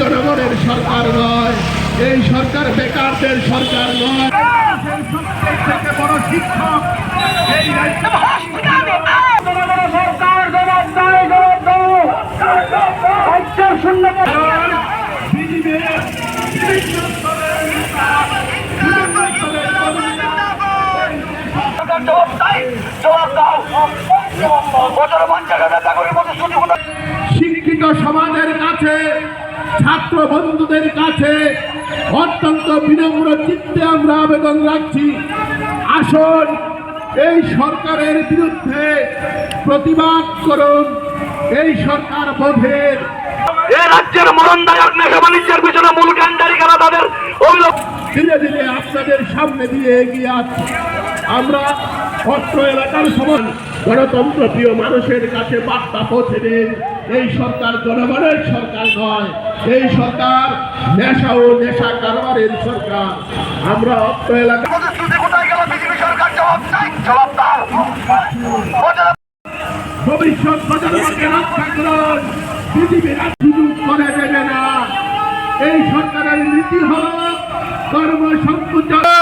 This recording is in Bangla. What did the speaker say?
জনগণের সরকার নয়, এই সরকার বেকারদের সরকার নয়। থেকে বড় শিক্ষক এই শিক্ষিত সমাজের কাছে, ছাত্র বন্ধুদের কাছে অত্যন্ত বিনম্র চিত্তে আমরা আবেদন রাখছি, আসুন এই সরকারের বিরুদ্ধে প্রতিবাদ করুন। এই সরকার বোধের এই রাজ্যের মরণদায়ক নেশা বাণিজ্যের পিছনে মূল কাণ্ডারি কারা তাদের অভিযোগ ধীরে ধীরে আপনাদের সামনে দিয়ে এগিয়ে আসছে। আমরা অত্র এলাকার সমান গণতন্ত্র প্রিয় মানুষের কাছে বার্তা পৌঁছে দিন, এই সরকার জনগণের সরকার নয়, এই সরকার নেশা ও নেশা কারবারের সরকার। আমরা অত্র এলাকা ভবিষ্যৎ প্রজন্মকে রক্ষা করুন, পৃথিবীর সুযোগ করে দেবে না। এই সরকারের নীতি হল কর্মসংস্থান।